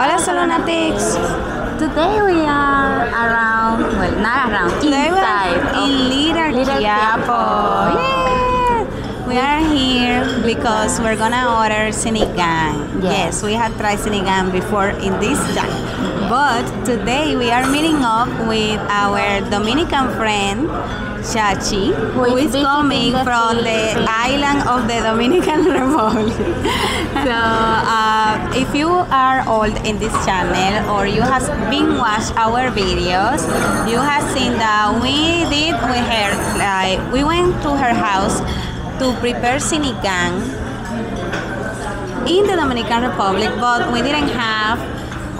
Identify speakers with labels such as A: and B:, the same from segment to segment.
A: Hola Solonatics!
B: Today we are around, well, not around, inside
A: in Little Quiapo. Yeah! We are here because we're gonna order sinigang. Yes, we have tried sinigang before in this time. But today we are meeting up with our Dominican friend, Chachii, who is coming from the island of the Dominican Republic. So, if you are old in this channel or you have been watched our videos, you have seen that we did with her, we went to her house to prepare sinigang in the Dominican Republic, but we didn't have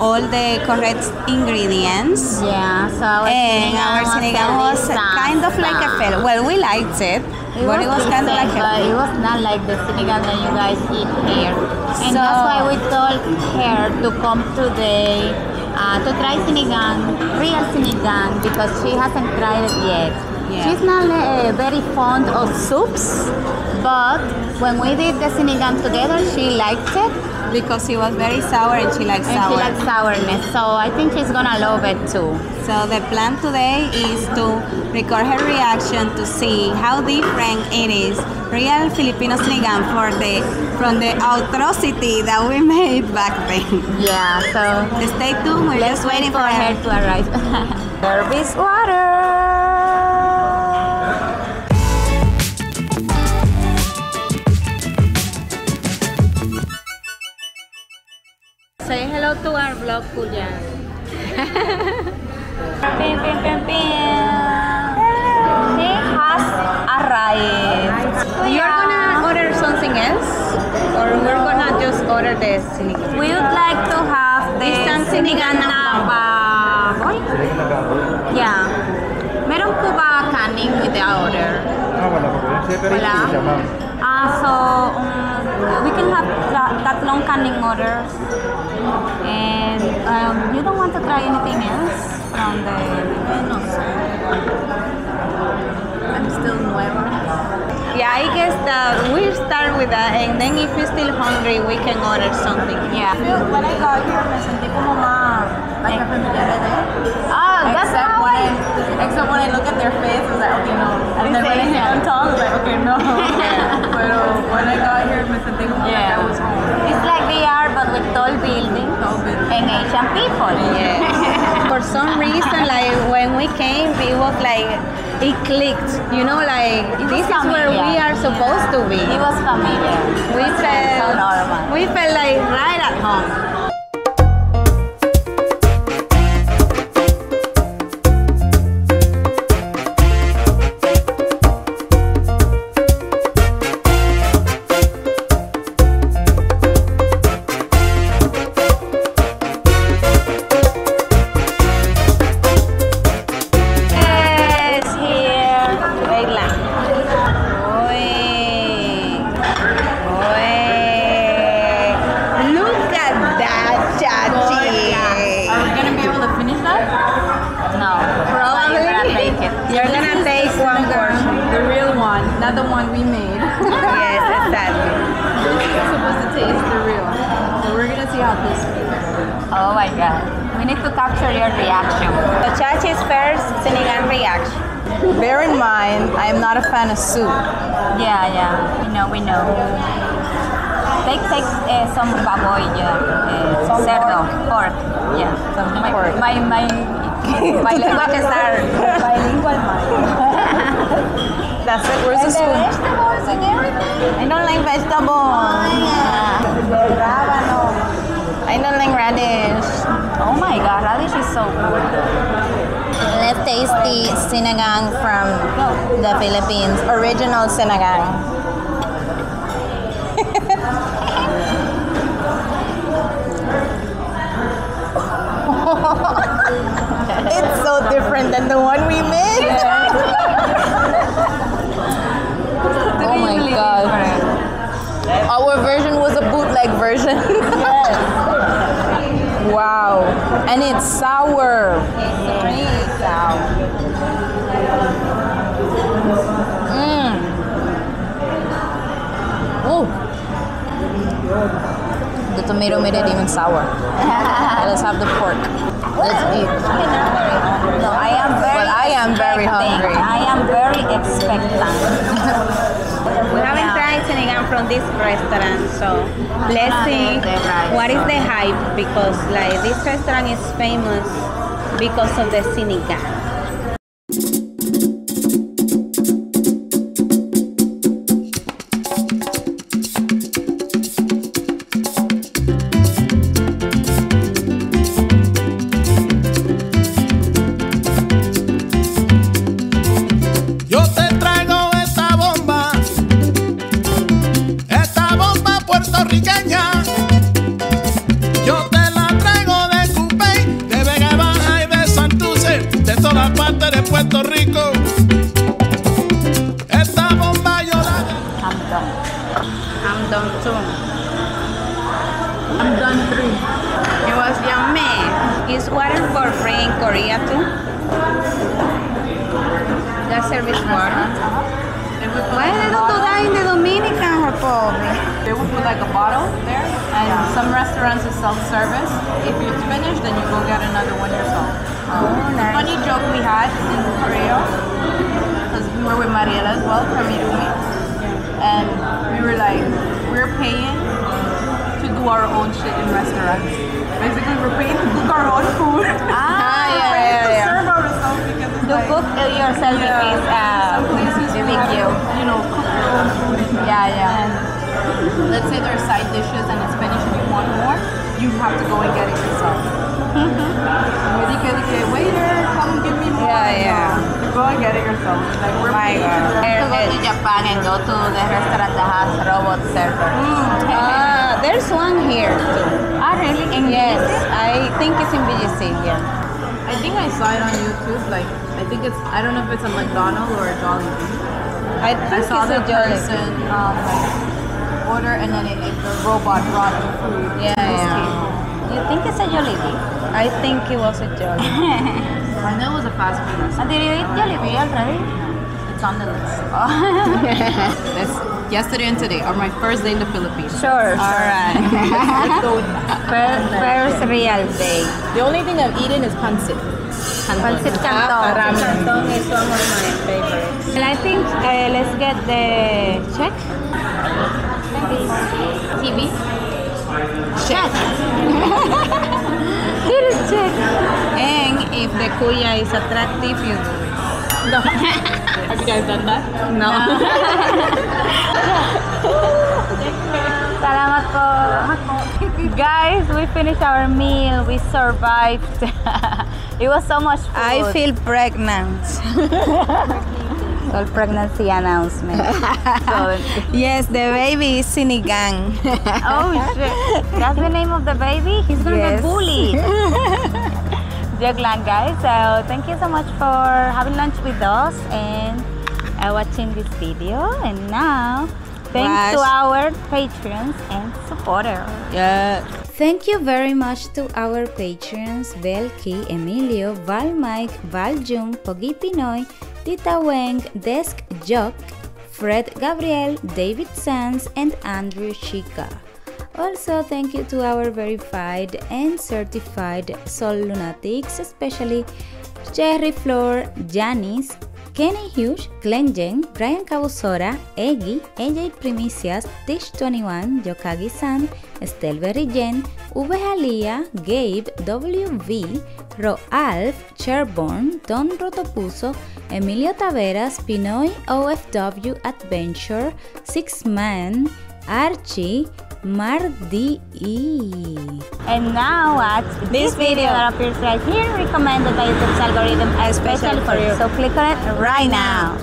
A: all the correct ingredients.
B: Yeah, so
A: our sinigang was kind of like a fail. Well, we liked it, but it was kind of like a fail.
B: It was not like the sinigang that you guys eat here. And that's why we told her to come today to try sinigang, real sinigang, because she hasn't tried it yet. Yeah. She's not very fond of soups, but when we did the sinigang together, she liked it.
A: Because it was very sour and she likes sour.
B: She likes sourness, so I think she's gonna love it too.
A: So the plan today is to record her reaction to see how different it is, real Filipino sinigang from the atrocity that we made back then.
B: Yeah, so
A: stay tuned, we're just waiting for
B: her to arrive.
A: Service water!
B: Say hello to our vlog, Kuya.
A: Pin, pin, pin, pin. She has arrived. You're gonna order something else? Or we're gonna just order the sinigang? We would like to have the sinigang na baboy.
B: Yeah. Meron po ba kaning with the order? Wala. So we can have tatlong kaning orders. And you don't want to try anything else from the... No, sir. I'm still nueva.
A: Yeah, I guess that we start with that, and then if you're still hungry, we can order something. Yeah.
B: When I got here, me sentí como más like a familiar there. That's how
C: Except when I look at their face, I was like, okay, no. And then when I hear them talk, I was like, okay, no. But when I got here, me sentí como like I was home.
B: It's like they are, but with tall buildings and Asian people.
A: Yes. For some reason, like when we came, it was like it clicked. You know, like this is where we are supposed to be.
B: It was familiar.
A: We felt like right at home. You're gonna take one portion.
C: The real one, not the one we made.
A: Yes, exactly.
C: This is supposed to taste the real. So we're gonna see how this tastes.
B: Oh my god. We need to capture your reaction.
A: So Chachii's first sinigang reaction.
C: Bear in mind, I am not a fan of soup.
B: Yeah. We know. Take some baboy,
C: Some
B: cerdo, pork. Yeah.
C: Some pork.
B: My languages are bilingual.
A: That's it.
C: Where's the spoon?
B: Vegetables and everything.
A: I don't like vegetables. I don't like radish.
B: Oh my god, radish is so good.
A: Let's taste the sinigang from the Philippines. Original sinigang. It's so different than the one we made. Oh my god. Our version was a bootleg version.
C: Yes.
A: Wow. And it's sour.
C: It's sour. tomato made it even sour. Let's have the pork. Let's eat.
B: No, I am very
C: hungry.
B: I am very expectant.
A: We haven't tried sinigang from this restaurant, so let's see what is the hype, because like this restaurant is famous because of the sinigang.
D: Puerto Rico. Esta bomba yo la...
A: I'm done too.
C: I'm done three.
A: It was yummy. Is water for free in Korea too? That service water. Why they don't do that in the Dominican Republic?
C: They would put like a bottle there, and some restaurants is self-service. If it's finished, then you go get another one yourself.
A: Oh, nice.
C: Funny joke we had in Korea, because we were with Mariela as well from Irumi, and we were like, we're paying to do our own shit in restaurants. Basically, we're paying to cook our own food. To serve ourselves because it's
B: To cook yourself is
C: some places
B: the
C: you
B: big
C: have,
B: deal.
C: you know, cook your own food. And let's say there's side dishes and it's finished and you want more, you have to go and get it yourself. Waiter, come give me more. You go and get it yourself. Like we're paying
B: To go to Japan and go to the restaurant that has robot servers.
A: There's one here too.
B: Really?
A: Yes, I think it's in BGC. Yeah.
C: I think I saw it on YouTube. Like I think it's, I don't know if it's a McDonald's or a Jollibee.
A: I
C: saw
A: it's
C: the
A: a Jollibee.
C: person like order and then the robot brought the food.
A: You think it's a Jollibee? I think it was a Jollibee.
C: I know it was a fast food restaurant.
B: Did you eat Jollibee already?
C: It's on the list. That's yesterday and today, or my first day in the Philippines.
B: Sure.
A: Alright.
C: Let's go with that.
B: First real day.
C: The only thing I've eaten is pancit.
B: Pancit canton.
A: Canton is one of my favorites.
B: And I think let's get the check.
C: TV.
B: Check. Here is check.
A: And if the kuya is attractive, you do it.
C: No. Have you guys done that?
A: No.
B: Salamat po. Guys, we finished our meal. We survived. It was so much food.
A: I feel pregnant.
B: All pregnancy announcement.
A: Yes, the baby is sinigang.
B: Oh shit. That's the name of the baby? He's gonna get bullied. Joke lang, guys. So thank you so much for having lunch with us and watching this video. And now, thanks to our patrons and supporters.
A: Yeah.
E: Thank you very much to our patrons Belki, Emilio, Val Mike, Val Jung, Pogi Pinoy, Tita Weng, Desk Jock, Fred Gabriel, David Sanz, and Andrew Chica. Also, thank you to our verified and certified soul lunatics, especially Cherry Floor, Janice, Kenny Hughes, Glenn Jen, Brian Cabusora, Eggy, AJ Primicias, Tish21, Yokagi-san, Estel Berrijen, V. Jalía, Gabe, WV, Roalf, Sherborne, Don Rotopuso, Emilio Taveras, Pinoy OFW Adventure, Six Man, Archie, Mardi.
B: And now watch this video that appears right here, recommended by YouTube's algorithm especially for you. So click on it right now.